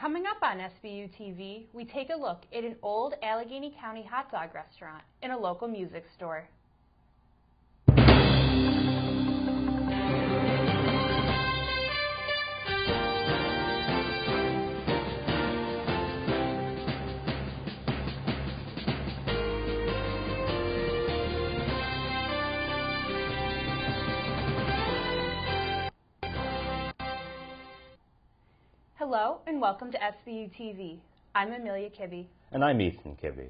Coming up on SBU TV, we take a look at an old Alleghany County hot dog restaurant in a local music store. Hello and welcome to SBU TV. I'm Amelia Kibbe. And I'm Ethan Kibbe.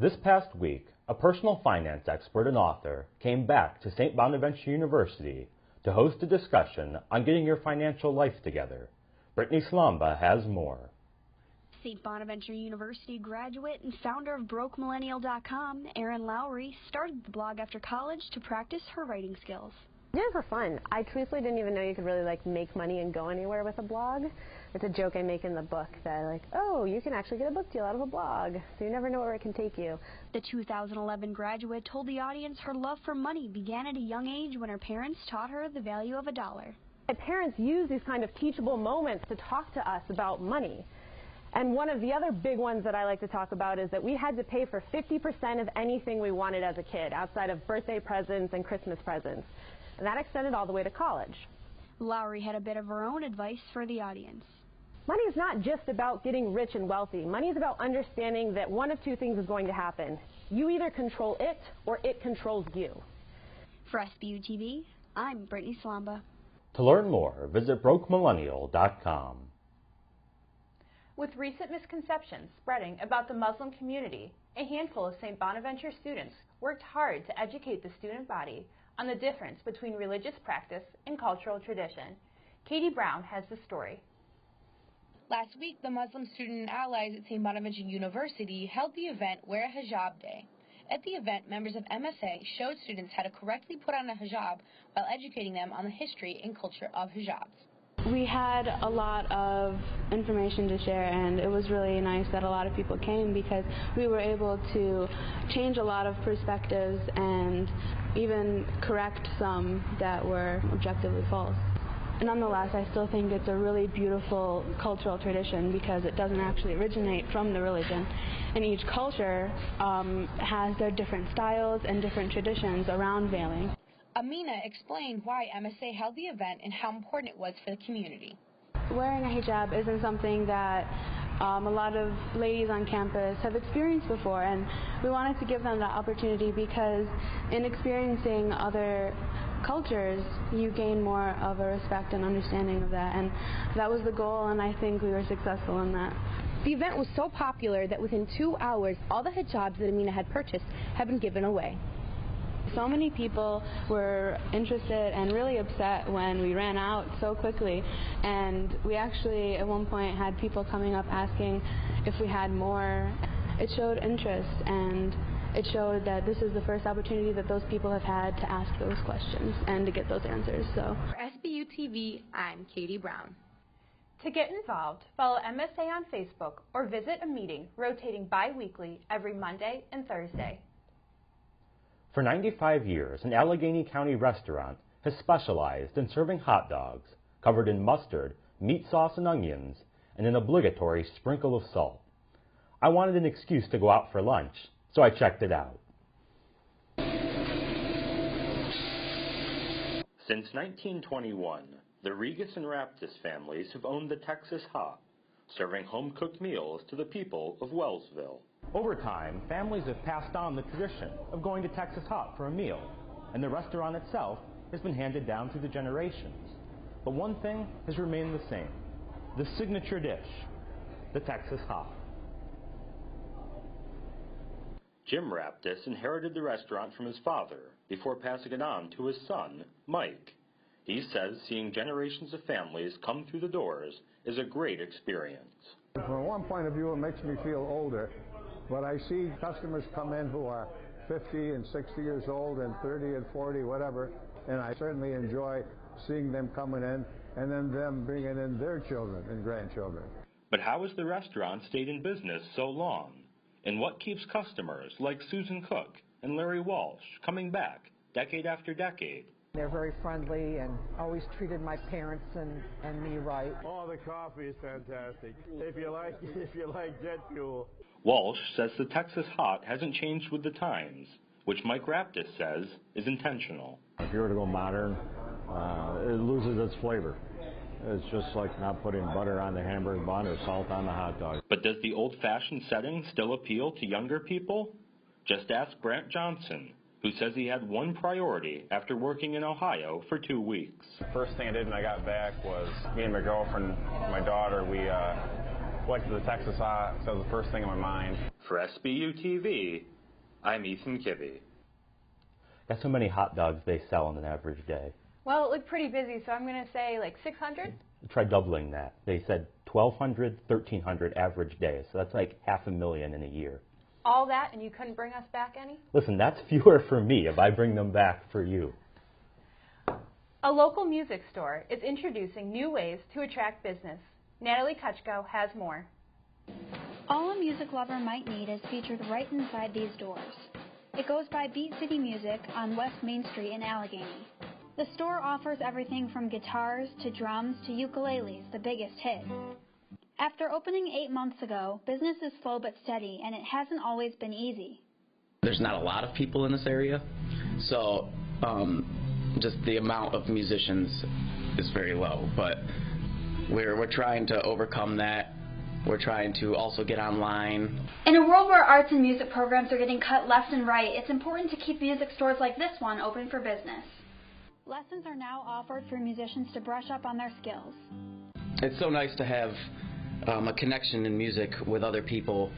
This past week, a personal finance expert and author came back to St. Bonaventure University to host a discussion on getting your financial life together. Brittany Slomba has more. St. Bonaventure University graduate and founder of BrokeMillennial.com, Erin Lowry, started the blog after college to practice her writing skills. I did it for fun. I truthfully didn't even know you could really make money and go anywhere with a blog. It's a joke I make in the book that oh, you can actually get a book deal out of a blog, so you never know where it can take you. The 2011 graduate told the audience her love for money began at a young age when her parents taught her the value of $1. My parents use these kind of teachable moments to talk to us about money. And one of the other big ones that I like to talk about is that we had to pay for 50% of anything we wanted as a kid, outside of birthday presents and Christmas presents. And that extended all the way to college. Lowry had a bit of her own advice for the audience. Money is not just about getting rich and wealthy. Money is about understanding that one of two things is going to happen. You either control it or it controls you. For SBU TV, I'm Brittany Slomba. To learn more, visit BrokeMillennial.com. With recent misconceptions spreading about the Muslim community, a handful of St. Bonaventure students worked hard to educate the student body on the difference between religious practice and cultural tradition. Catie Brown has the story. Last week, the Muslim student and allies at St. Bonaventure University held the event Wear a Hijab Day. At the event, members of MSA showed students how to correctly put on a hijab while educating them on the history and culture of hijabs. We had a lot of information to share, and it was really nice that a lot of people came because we were able to change a lot of perspectives and even correct some that were objectively false. Nonetheless, I still think it's a really beautiful cultural tradition because it doesn't actually originate from the religion. And each culture has their different styles and different traditions around veiling. Amina explained why MSA held the event and how important it was for the community. Wearing a hijab isn't something that a lot of ladies on campus have experienced before, and we wanted to give them that opportunity because in experiencing other cultures, you gain more of a respect and understanding of that, and that was the goal, and I think we were successful in that. The event was so popular that within 2 hours, all the hijabs that Amina had purchased had been given away. So many people were interested and really upset when we ran out so quickly, and we actually at one point had people coming up asking if we had more. It showed interest, and it showed that this is the first opportunity that those people have had to ask those questions and to get those answers. So, for SBU TV, I'm Catie Brown. To get involved, follow MSA on Facebook or visit a meeting rotating bi-weekly every Monday and Thursday. For 95 years, an Alleghany County restaurant has specialized in serving hot dogs covered in mustard, meat sauce, and onions, and an obligatory sprinkle of salt. I wanted an excuse to go out for lunch, so I checked it out. Since 1921, the Regas and Raptis families have owned the Texas Hop, serving home-cooked meals to the people of Wellsville. Over time, families have passed on the tradition of going to Texas Hop for a meal, and the restaurant itself has been handed down through the generations. But one thing has remained the same: the signature dish, the Texas Hop. Jim Raptis inherited the restaurant from his father before passing it on to his son, Mike. He says seeing generations of families come through the doors is a great experience. From one point of view, it makes me feel older, but I see customers come in who are 50 and 60 years old and 30 and 40, whatever, and I certainly enjoy seeing them coming in and then them bringing in their children and grandchildren. But how has the restaurant stayed in business so long? And what keeps customers like Susan Cook and Larry Walsh coming back decade after decade? They're very friendly and always treated my parents and me right. Oh, the coffee is fantastic. If you like jet fuel. Walsh says the Texas hot hasn't changed with the times, which Mike Raptis says is intentional. If you were to go modern, it loses its flavor. It's just like not putting butter on the hamburger bun or salt on the hot dog. But does the old-fashioned setting still appeal to younger people? Just ask Brant Johnson, who says he had one priority after working in Ohio for 2 weeks. The first thing I did when I got back was me and my girlfriend, my daughter, we went to the Texas hot. So that was the first thing in my mind. For SBU TV, I'm Ethan Kibbe. Guess how many hot dogs they sell on an average day? Well, it looked pretty busy, so I'm going to say like 600? Try doubling that. They said 1,200, 1,300 average days, so that's like 500,000 in a year. All that, and you couldn't bring us back any? Listen, that's fewer for me if I bring them back for you. A local music store is introducing new ways to attract business. Natalie has more. All a music lover might need is featured right inside these doors. It goes by Beat City Music on West Main Street in Alleghany. The store offers everything from guitars to drums to ukuleles, the biggest hit. After opening 8 months ago, business is slow but steady, and it hasn't always been easy. There's not a lot of people in this area, so just the amount of musicians is very low, but we're trying to overcome that. We're trying to also get online. In a world where arts and music programs are getting cut left and right, it's important to keep music stores like this one open for business. Lessons are now offered for musicians to brush up on their skills. It's so nice to have a connection in music with other people.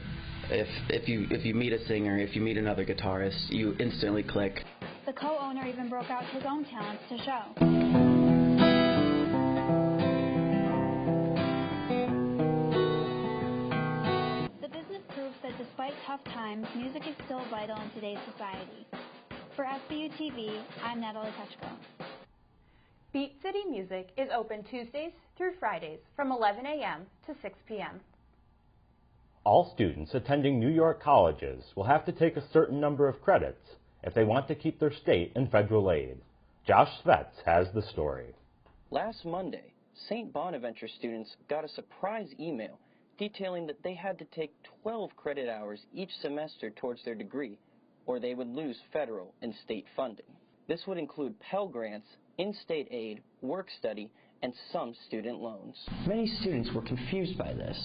If you meet a singer, if you meet another guitarist, you instantly click. The co-owner even broke out his own talents to show. The business proves that despite tough times, music is still vital in today's society. For SBU TV, I'm Natalie. Beat City Music is open Tuesdays through Fridays from 11 a.m. to 6 p.m. All students attending New York colleges will have to take a certain number of credits if they want to keep their state and federal aid. Josh Svetz has the story. Last Monday, St. Bonaventure students got a surprise email detailing that they had to take 12 credit hours each semester towards their degree, or they would lose federal and state funding. This would include Pell Grants, in-state aid, work study, and some student loans. Many students were confused by this.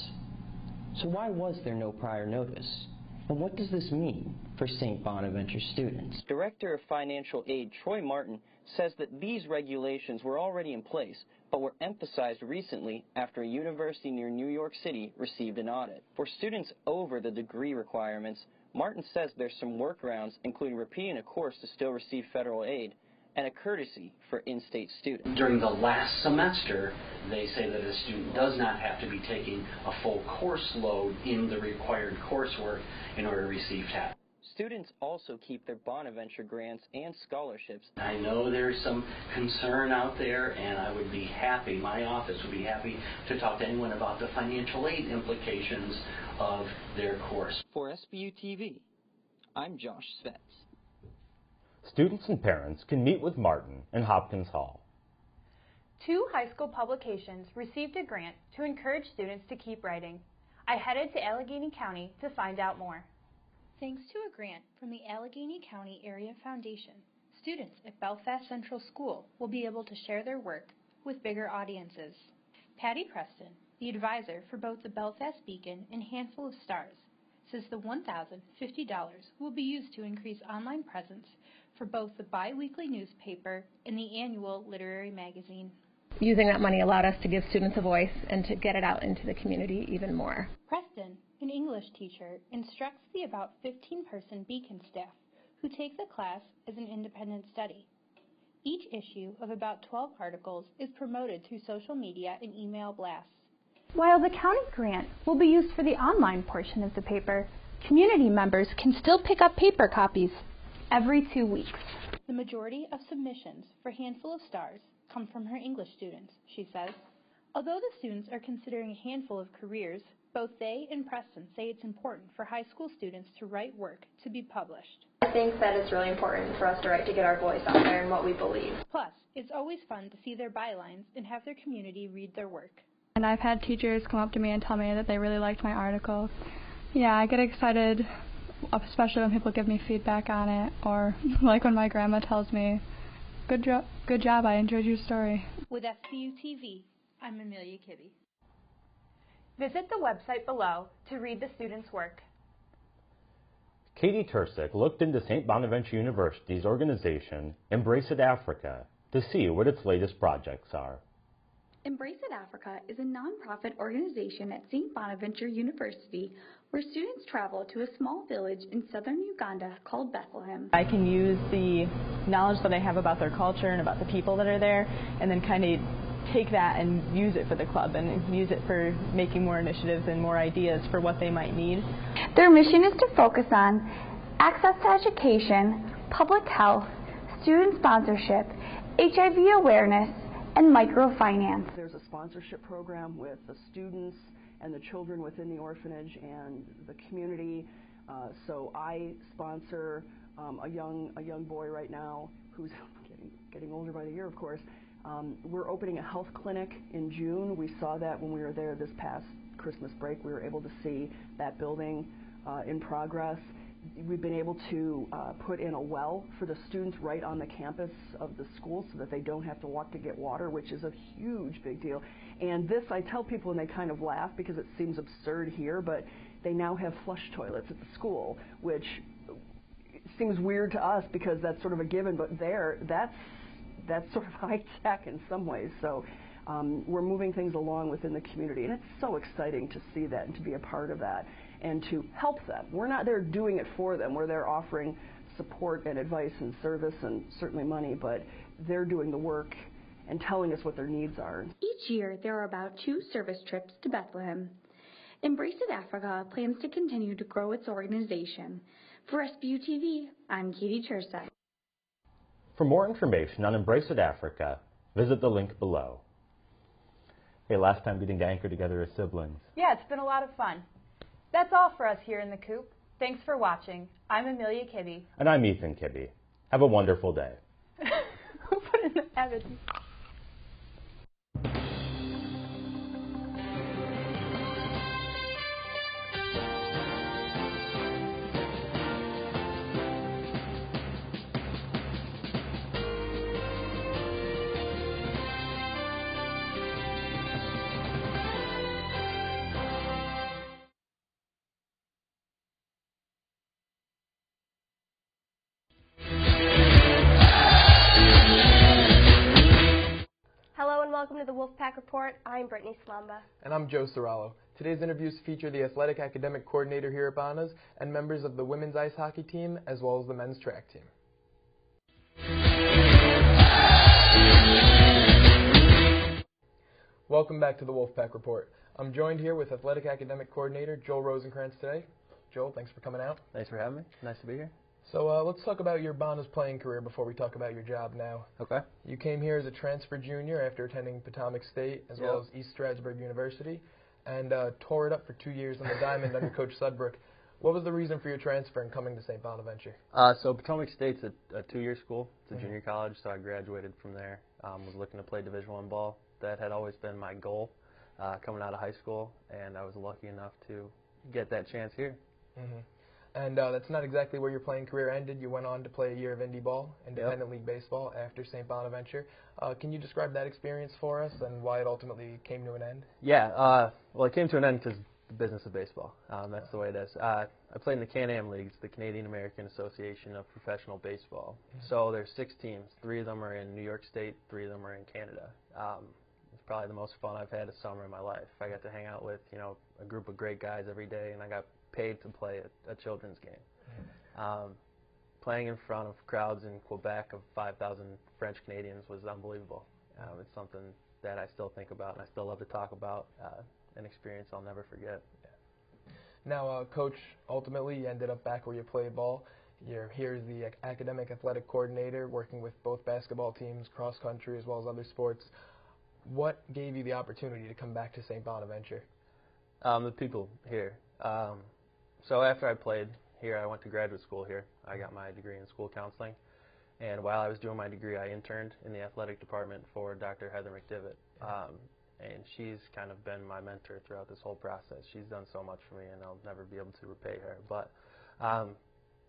So why was there no prior notice? And what does this mean for St. Bonaventure students? Director of Financial Aid Troy Martin says that these regulations were already in place, but were emphasized recently after a university near New York City received an audit. For students over the degree requirements, Martin says there's some workarounds, including repeating a course to still receive federal aid, and a courtesy for in-state students. During the last semester, they say that a student does not have to be taking a full course load in the required coursework in order to receive TAP. Students also keep their Bonaventure grants and scholarships. I know there's some concern out there, and I would be happy, my office would be happy to talk to anyone about the financial aid implications of their course. For SBU TV, I'm Josh Svetz. Students and parents can meet with Martin in Hopkins Hall. 2 high school publications received a grant to encourage students to keep writing. I headed to Alleghany County to find out more. Thanks to a grant from the Alleghany County Area Foundation, students at Belfast Central School will be able to share their work with bigger audiences. Patty Preston, the advisor for both the Belfast Beacon and Handful of Stars, says the $1,050 will be used to increase online presence for both the bi-weekly newspaper and the annual literary magazine. Using that money allowed us to give students a voice and to get it out into the community even more. Preston, an English teacher, instructs the about 15-person Beacon staff who take the class as an independent study. Each issue of about 12 articles is promoted through social media and email blasts. While the county grant will be used for the online portion of the paper, community members can still pick up paper copies every 2 weeks. The majority of submissions for Handful of Stars come from her English students, she says. Although the students are considering a handful of careers, both they and Preston say it's important for high school students to write work to be published. I think that it's really important for us to write to get our voice out there and what we believe. Plus, it's always fun to see their bylines and have their community read their work. And I've had teachers come up to me and tell me that they really liked my article. Yeah, I get excited, especially when people give me feedback on it, or like when my grandma tells me, good job, I enjoyed your story. With SBU TV, I'm Amelia Kibbe. Visit the website below to read the students' work. Catie Tercek looked into St. Bonaventure University's organization, Embrace It Africa, to see what its latest projects are. Embrace It Africa is a nonprofit organization at St. Bonaventure University where students travel to a small village in southern Uganda called Bethlehem. I can use the knowledge that I have about their culture and about the people that are there, and then kind of take that and use it for the club and use it for making more initiatives and more ideas for what they might need. Their mission is to focus on access to education, public health, student sponsorship, HIV awareness, and microfinance. There's a sponsorship program with the students and the children within the orphanage and the community. So I sponsor a young boy right now who's getting older by the year, of course. We're opening a health clinic in June. We saw that when we were there this past Christmas break. We were able to see that building in progress. We've been able to put in a well for the students right on the campus of the school so that they don't have to walk to get water, which is a huge big deal. And this, I tell people and they kind of laugh because it seems absurd here, but they now have flush toilets at the school, which seems weird to us because that's sort of a given, but there, that's sort of high tech in some ways. So we're moving things along within the community, and it's so exciting to see that and to be a part of that and to help them. We're not there doing it for them. We're there offering support and advice and service and certainly money, but they're doing the work and telling us what their needs are. Each year, there are about 2 service trips to Bethlehem. Embrace It Africa plans to continue to grow its organization. For SBU TV, I'm Catie Tercek. For more information on Embrace It Africa, visit the link below. Hey, last time getting to anchor together as siblings. Yeah, it's been a lot of fun. That's all for us here in the coop. Thanks for watching. I'm Amelia Kibbe. And I'm Ethan Kibbe. Have a wonderful day. Who put in the Evan? Welcome to the Wolfpack Report. I'm Brittany Slomba. And I'm Joe Ceraulo. Today's interviews feature the athletic academic coordinator here at Bonas and members of the women's ice hockey team as well as the men's track team. Welcome back to the Wolfpack Report. I'm joined here with athletic academic coordinator Joel Rosenkrantz today. Joel, thanks for coming out. Thanks for having me. Nice to be here. So let's talk about your Bonas playing career before we talk about your job now. Okay. You came here as a transfer junior after attending Potomac State as well as East Stroudsburg University and tore it up for 2 years on the diamond under Coach Sudbrook. What was the reason for your transfer and coming to St. Bonaventure? So Potomac State's a 2-year school. It's a junior college, so I graduated from there. Was looking to play Division I ball. That had always been my goal coming out of high school, and I was lucky enough to get that chance here. Mm-hmm. And that's not exactly where your playing career ended. You went on to play a year of indie ball, independent league baseball, after St. Bonaventure. Can you describe that experience for us and why it ultimately came to an end? Yeah, well, it came to an end because the business of baseball. That's the way it is. I played in the Can-Am Leagues, the Canadian American Association of Professional Baseball. Mm-hmm. So there's 6 teams. 3 of them are in New York State, 3 of them are in Canada. It's probably the most fun I've had a summer in my life. I got to hang out with, a group of great guys every day, and I got paid to play a children's game. Mm-hmm. Playing in front of crowds in Quebec of 5,000 French Canadians was unbelievable. It's something that I still think about and I still love to talk about, an experience I'll never forget. Yeah. Now, Coach, ultimately you ended up back where you played ball. You're here as the academic athletic coordinator working with both basketball teams, cross country, as well as other sports. What gave you the opportunity to come back to St. Bonaventure? The people here. So after I played here. I went to graduate school here. I got my degree in school counseling. And while I was doing my degree, I interned in the athletic department for Dr. Heather McDivitt. And she's kind of been my mentor throughout this whole process. She's done so much for me, and I'll never be able to repay her. But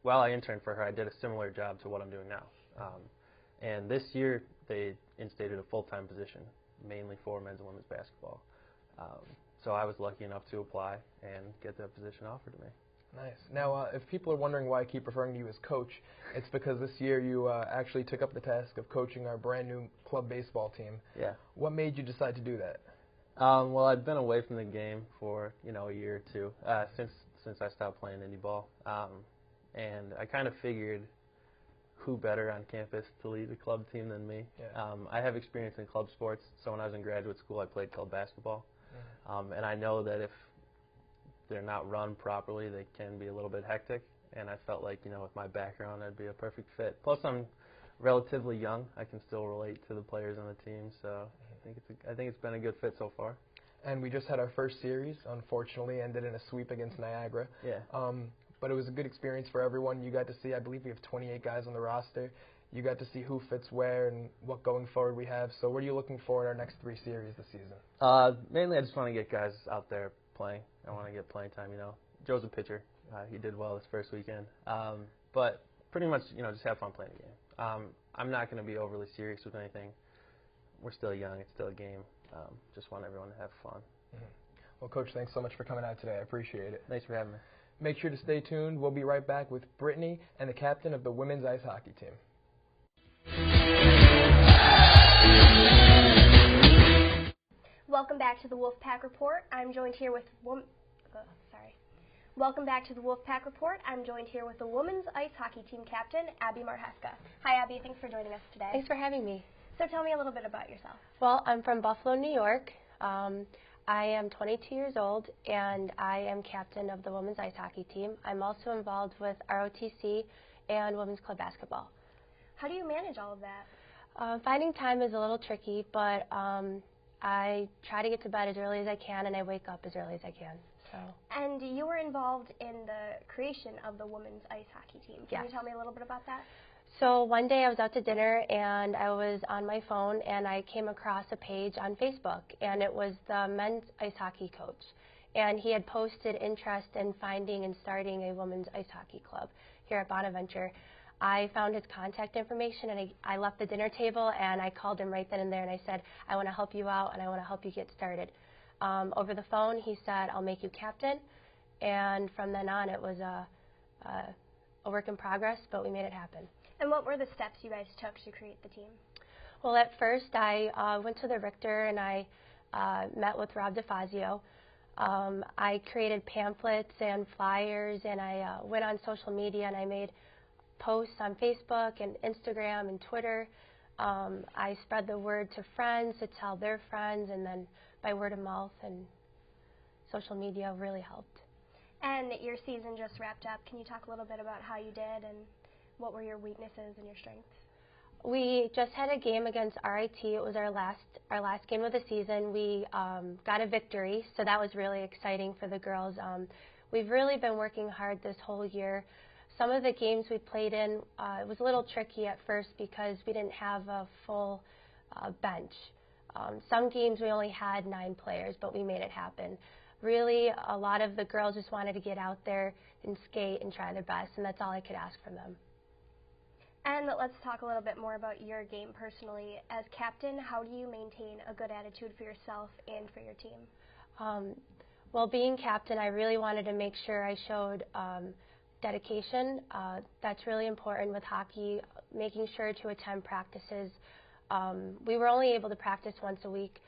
while I interned for her, I did a similar job to what I'm doing now. And this year, they instated a full-time position, mainly for men's and women's basketball. So I was lucky enough to apply and get that position offered to me. Nice. Now, if people are wondering why I keep referring to you as coach, it's because this year you actually took up the task of coaching our brand new club baseball team. Yeah. What made you decide to do that? Well, I've been away from the game for a year or two since I stopped playing indie ball, and I kind of figured who better on campus to lead a club team than me. Yeah. I have experience in club sports, so when I was in graduate school, I played club basketball, and I know that if they're not run properly, they can be a little bit hectic, and I felt like, with my background, I'd be a perfect fit. Plus, I'm relatively young. I can still relate to the players on the team, so I think it's been a good fit so far. And we just had our first series, unfortunately, ended in a sweep against Niagara. Yeah. But it was a good experience for everyone. You got to see, I believe we have 28 guys on the roster. You got to see who fits where and what going forward we have. So what are you looking for in our next 3 series this season? Mainly, I just want to get guys out there playing. I want to get playing time, Joe's a pitcher. He did well this first weekend. But pretty much, just have fun playing the game. I'm not going to be overly serious with anything. We're still young. It's still a game. Just want everyone to have fun. Well, Coach, thanks so much for coming out today. I appreciate it. Thanks for having me. Make sure to stay tuned. We'll be right back with Brittany and the captain of the women's ice hockey team. Welcome back to the Wolfpack Report. I'm joined here with Welcome back to the Wolfpack Report. I'm joined here with the women's ice hockey team captain, Abby Marheska. Hi, Abby. Thanks for joining us today. Thanks for having me. So tell me a little bit about yourself. Well, I'm from Buffalo, New York. I am 22 years old, and I am captain of the women's ice hockey team. I'm also involved with ROTC and women's club basketball. How do you manage all of that? Finding time is a little tricky, but I try to get to bed as early as I can, and I wake up as early as I can. So. And you were involved in the creation of the women's ice hockey team. Can Yes. you tell me a little bit about that? So one day I was out to dinner, and I was on my phone, and I came across a page on Facebook, and it was the men's ice hockey coach. And he had posted interest in finding and starting a women's ice hockey club here at Bonaventure. I found his contact information, and I left the dinner table, and I called him right then and there, and I said, I want to help you out, and I want to help you get started. Over the phone, he said, I'll make you captain, and from then on, it was a work in progress, but we made it happen. And what were the steps you guys took to create the team? Well, at first, I went to the Richter, and I met with Rob DeFazio. I created pamphlets and flyers, and I went on social media, and I made posts on Facebook and Instagram and Twitter. I spread the word to friends to tell their friends, and then by word of mouth and social media really helped. And your season just wrapped up. Can you talk a little bit about how you did and what were your weaknesses and your strengths? We just had a game against RIT. It was our last game of the season. We got a victory, so that was really exciting for the girls. We've really been working hard this whole year. Some of the games we played in, it was a little tricky at first because we didn't have a full bench. Some games we only had 9 players, but we made it happen. Really, a lot of the girls just wanted to get out there and skate and try their best, and that's all I could ask from them. And let's talk a little bit more about your game personally. As captain, how do you maintain a good attitude for yourself and for your team? Well, being captain, I really wanted to make sure I showed dedication. That's really important with hockey, making sure to attend practices. We were only able to practice once a week,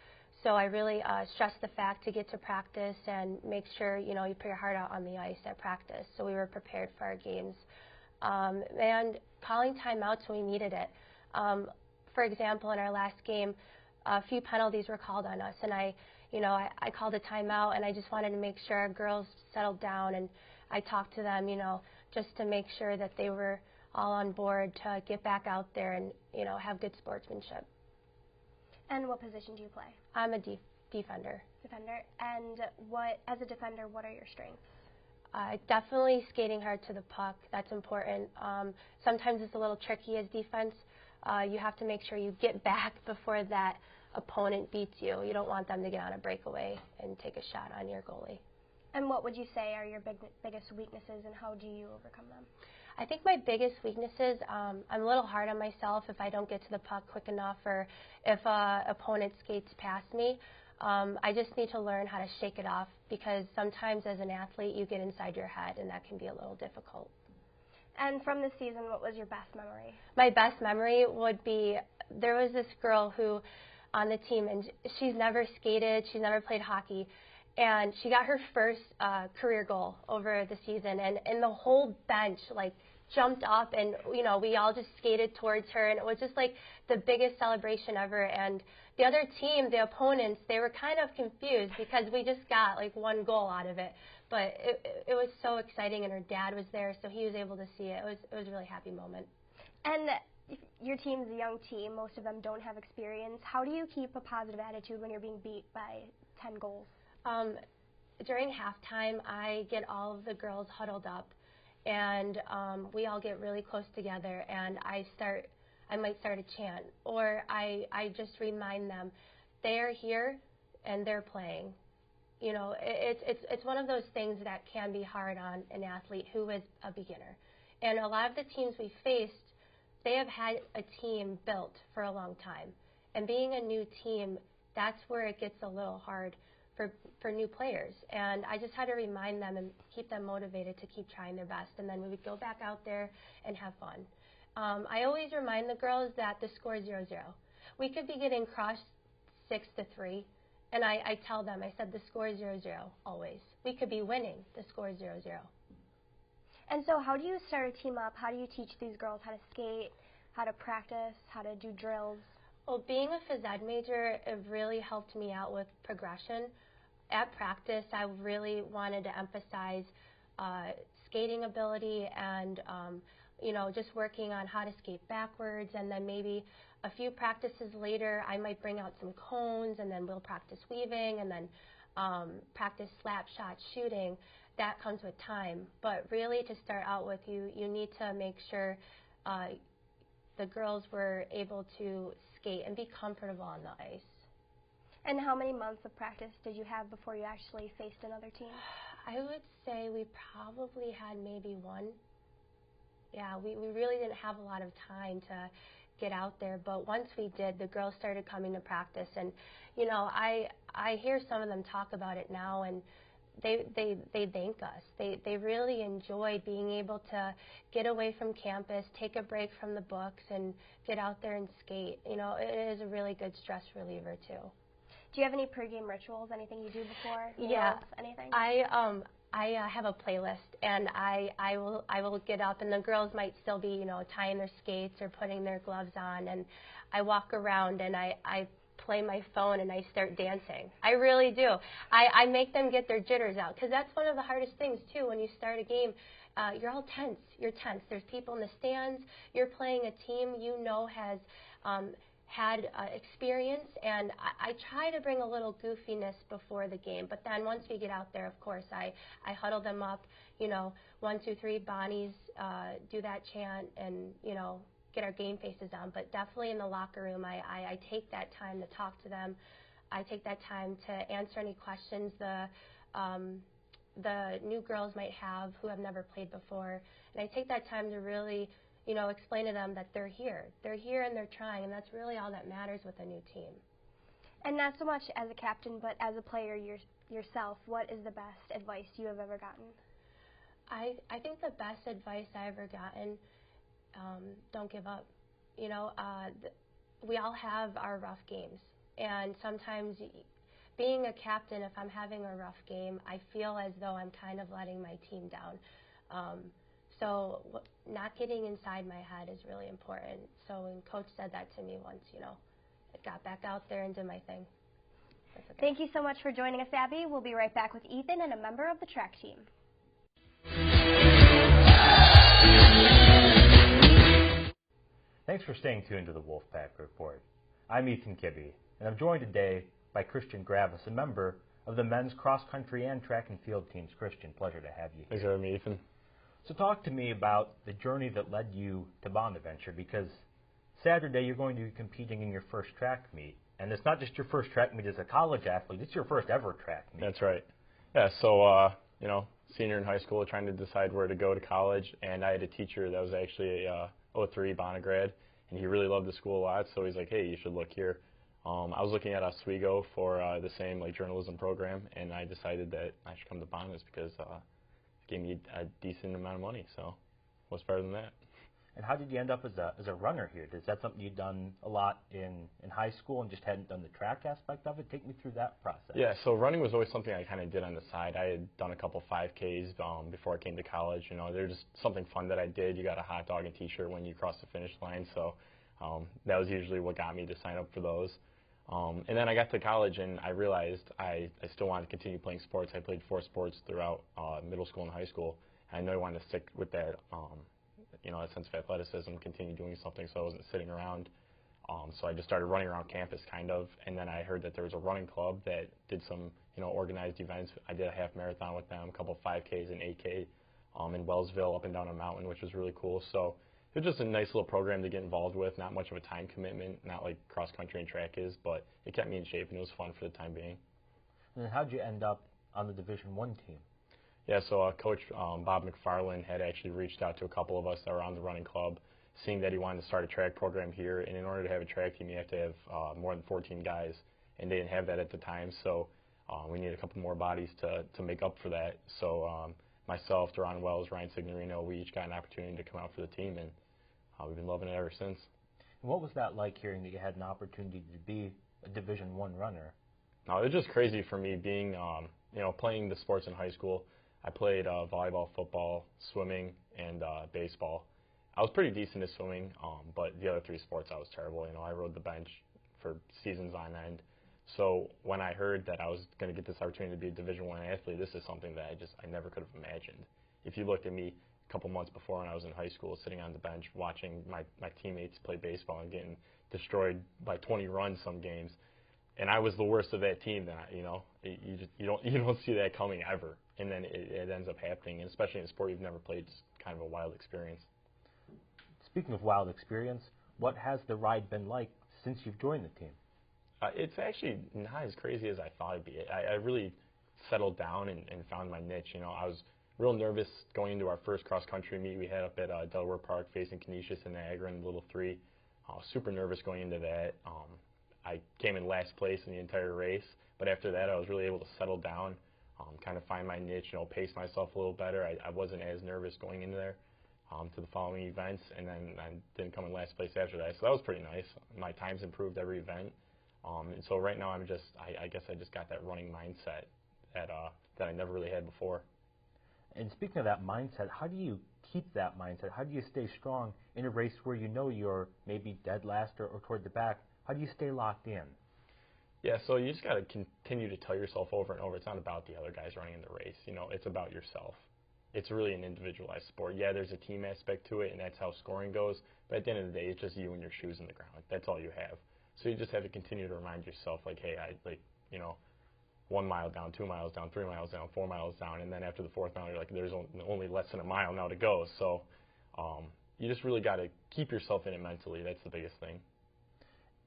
so I really stressed the fact to get to practice and make sure, you put your heart out on the ice at practice, so we were prepared for our games. And calling timeouts when we needed it. For example, in our last game, a few penalties were called on us, and I called a timeout, and I just wanted to make sure our girls settled down, and I talked to them, just to make sure that they were all on board to get back out there and, have good sportsmanship. And what position do you play? I'm a defender. Defender. And as a defender, what are your strengths? Definitely skating hard to the puck. That's important. Sometimes it's a little tricky as defense. You have to make sure you get back before that opponent beats you. You don't want them to get on a breakaway and take a shot on your goalie. And what would you say are your biggest weaknesses, and how do you overcome them? I think my biggest weaknesses, I'm a little hard on myself if I don't get to the puck quick enough, or if an opponent skates past me. I just need to learn how to shake it off, because sometimes as an athlete you get inside your head and that can be a little difficult. And from this season, what was your best memory? My best memory would be, there was this girl who on the team, and she's never skated, she's never played hockey, and she got her first career goal over the season, and the whole bench like jumped up, and we all just skated towards her, and it was just like the biggest celebration ever. And the other team, the opponents, they were kind of confused because we just got like one goal out of it, but it was so exciting, and her dad was there, so he was able to see it. It was a really happy moment. And your team's a young team, most of them don't have experience. How do you keep a positive attitude when you're being beat by 10 goals? During halftime, I get all of the girls huddled up, and we all get really close together, and I might start a chant, or I just remind them they're here and they're playing. It's one of those things that can be hard on an athlete who is a beginner. And a lot of the teams we faced, they have had a team built for a long time. And being a new team, that's where it gets a little hard for new players. And I just had to remind them and keep them motivated to keep trying their best. And then we would go back out there and have fun. I always remind the girls that the score is 0-0. We could be getting crushed 6-3. And I tell them, I said, the score is 0-0 always. We could be winning. The score is 0-0. And so how do you start a team up? How do you teach these girls how to skate, how to practice, how to do drills? Well, being a phys ed major, it really helped me out with progression. At practice, I really wanted to emphasize skating ability and, just working on how to skate backwards. And then maybe a few practices later, I might bring out some cones, and then we'll practice weaving, and then practice slap shot shooting. That comes with time. But really, to start out with, you need to make sure the girls were able to skate and be comfortable on the ice. And how many months of practice did you have before you actually faced another team? I would say we probably had maybe one. Yeah, we really didn't have a lot of time to get out there, but once we did, the girls started coming to practice, and I hear some of them talk about it now, and they thank us. They really enjoy being able to get away from campus, take a break from the books, and get out there and skate. It is a really good stress reliever too. Do you have any pregame rituals? Anything you do before? Yeah, anything? I have a playlist, and I will get up, and the girls might still be tying their skates or putting their gloves on, and I walk around and I play my phone and I start dancing. I really do. I make them get their jitters out, because that's one of the hardest things too when you start a game. You're all tense. You're tense. There's people in the stands. You're playing a team has had experience, and I try to bring a little goofiness before the game, but then once we get out there, of course, I huddle them up, 1, 2, 3, Bonnies, do that chant, and, get our game faces on. But definitely in the locker room, I take that time to talk to them. I take that time to answer any questions the new girls might have who have never played before, and I take that time to really explain to them that they're here. They're here and they're trying, and that's really all that matters with a new team. And not so much as a captain, but as a player yourself, what is the best advice you have ever gotten? I think the best advice I ever gotten, don't give up. We all have our rough games, and sometimes being a captain, if I'm having a rough game, I feel as though I'm kind of letting my team down. So not getting inside my head is really important. So when Coach said that to me once, I got back out there and did my thing. Okay. Thank you so much for joining us, Abby. We'll be right back with Ethan and a member of the track team. Thanks for staying tuned to the Wolfpack Report. I'm Ethan Kibbe, and I'm joined today by Christian Gravis, a member of the men's cross country and track and field teams. Christian, pleasure to have you here. Thanks for having me, Ethan. So talk to me about the journey that led you to Bonaventure, because Saturday you're going to be competing in your first track meet. And it's not just your first track meet as a college athlete, it's your first ever track meet. That's right. Yeah, so, senior in high school, trying to decide where to go to college, and I had a teacher that was actually a 03 Bona grad, and he really loved the school a lot, so he's like, hey, you should look here. I was looking at Oswego for the same journalism program, and I decided that I should come to Bonas because it gave me a decent amount of money, so what's better than that? And how did you end up as a runner here? Is that something you'd done a lot in high school and just hadn't done the track aspect of it? Take me through that process. Yeah, so running was always something I kind of did on the side. I had done a couple 5Ks before I came to college. They're just something fun that I did. You got a hot dog and T-shirt when you cross the finish line, so that was usually what got me to sign up for those. And then I got to college and I realized I still wanted to continue playing sports. I played 4 sports throughout middle school and high school. And I knew I wanted to stick with that, a sense of athleticism, continue doing something so I wasn't sitting around. So I just started running around campus kind of. And then I heard that there was a running club that did some, organized events. I did a half marathon with them, a couple 5Ks and 8K in Wellsville up and down a mountain, which was really cool. So it was just a nice little program to get involved with, not much of a time commitment, not like cross country and track is, but it kept me in shape and it was fun for the time being. And then how'd you end up on the Division I team? Yeah, so Coach Bob McFarland had actually reached out to a couple of us that were on the running club, seeing that he wanted to start a track program here, and in order to have a track team you have to have more than 14 guys, and they didn't have that at the time, so we needed a couple more bodies to make up for that. So myself, Deron Wells, Ryan Signorino, we each got an opportunity to come out for the team, and we've been loving it ever since. And what was that like, hearing that you had an opportunity to be a Division I runner? No, it was just crazy for me being, playing the sports in high school. I played volleyball, football, swimming, and baseball. I was pretty decent at swimming, but the other 3 sports I was terrible. I rode the bench for seasons on end. So when I heard that I was going to get this opportunity to be a Division I athlete, this is something that I never could have imagined. If you looked at me a couple months before when I was in high school, sitting on the bench watching my teammates play baseball and getting destroyed by 20 runs some games, and I was the worst of that team, then you don't see that coming ever, and then it ends up happening, and especially in a sport you've never played. It's kind of a wild experience. Speaking of wild experience, what has the ride been like since you've joined the team? It's actually not as crazy as I thought it'd be. I really settled down and found my niche. I was real nervous going into our first cross-country meet we had up at Delaware Park facing Canisius and Niagara in the Little 3. I was super nervous going into that. I came in last place in the entire race, but after that I was really able to settle down, kind of find my niche, pace myself a little better. I wasn't as nervous going into there to the following events, and then I didn't come in last place after that, so that was pretty nice. My times improved every event, and so right now I guess I just got that running mindset that I never really had before. And speaking of that mindset, how do you keep that mindset? How do you stay strong in a race where you're maybe dead last or toward the back? How do you stay locked in? Yeah, so you just got to continue to tell yourself over and over, it's not about the other guys running in the race. It's about yourself. It's really an individualized sport. Yeah, there's a team aspect to it, and that's how scoring goes, but at the end of the day, it's just you and your shoes in the ground. That's all you have. So you just have to continue to remind yourself, hey, 1 mile down, 2 miles down, 3 miles down, 4 miles down, and then after the 4th mile, you're like, there's only less than a mile now to go. So you just really got to keep yourself in it mentally. That's the biggest thing.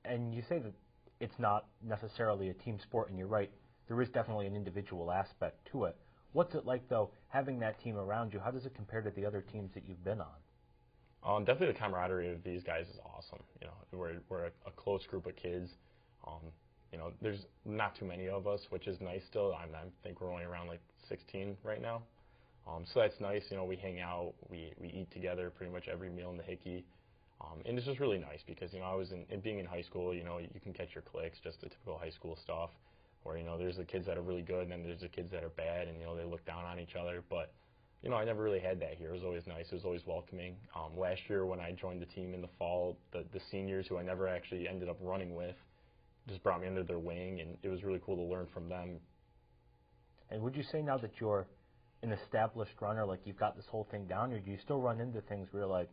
And you say that it's not necessarily a team sport, and you're right, there is definitely an individual aspect to it. What's it like, though, having that team around you? How does it compare to the other teams that you've been on? Definitely the camaraderie of these guys is awesome. We're a close group of kids. There's not too many of us, which is nice still. I think we're only around 16 right now. So that's nice. We hang out, we eat together pretty much every meal in the Hickey. And it's just really nice because, I was being in high school, you can catch your cliques, just the typical high school stuff, where, there's the kids that are really good and then there's the kids that are bad and, they look down on each other. But, I never really had that here. It was always nice. It was always welcoming. Last year when I joined the team in the fall, the seniors who I never actually ended up running with just brought me under their wing, and it was really cool to learn from them. And would you say now that you're an established runner, you've got this whole thing down, or do you still run into things where you're like,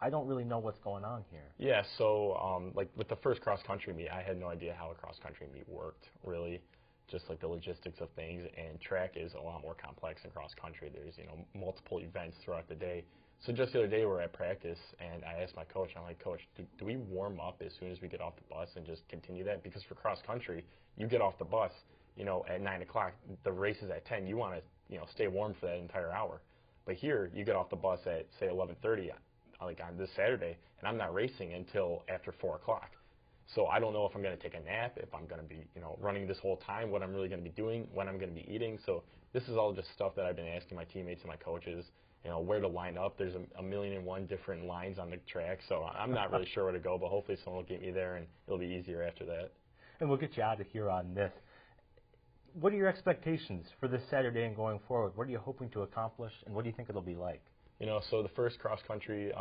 I don't really know what's going on here? Yeah, so with the first cross-country meet, I had no idea how a cross-country meet worked, really. just like the logistics of things, and track is a lot more complex than cross country. There's, you know, multiple events throughout the day. So just the other day we were at practice, and I asked my coach, I'm like, Coach, do we warm up as soon as we get off the bus and just continue that? Because for cross country, you get off the bus, you know, at 9 o'clock, the race is at 10, you want to, you know, stay warm for that entire hour. But here, you get off the bus at, say, 11:30, like on this Saturday, and I'm not racing until after 4 o'clock. So I don't know if I'm going to take a nap, if I'm going to be, you know, running this whole time, what I'm really going to be doing, when I'm going to be eating. So this is all just stuff that I've been asking my teammates and my coaches, you know, where to line up. There's a million and one different lines on the track, so I'm not really sure where to go, but hopefully someone will get me there, and it'll be easier after that. And we'll get you out of here on this. What are your expectations for this Saturday and going forward? What are you hoping to accomplish, and what do you think it'll be like? You know, so the first cross-country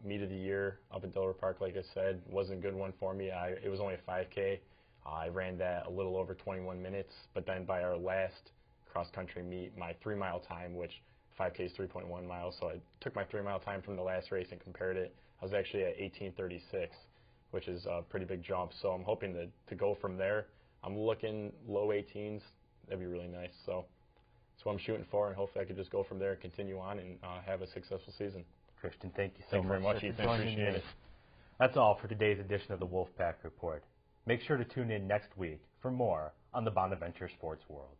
meet of the year up at Delaware Park, like I said, wasn't a good one for me. It was only a 5K. I ran that a little over 21 minutes, but then by our last cross-country meet, my 3-mile time, which 5K is 3.1 miles, so I took my 3-mile time from the last race and compared it. I was actually at 18:36, which is a pretty big jump, so I'm hoping to go from there. I'm looking low 18s. That'd be really nice. So that's what I'm shooting for, and hopefully I could just go from there and continue on and have a successful season. Christian, thank you so much. Thank you very much, Ethan. Appreciate it. That's all for today's edition of the Wolfpack Report. Make sure to tune in next week for more on the Bonaventure Sports World.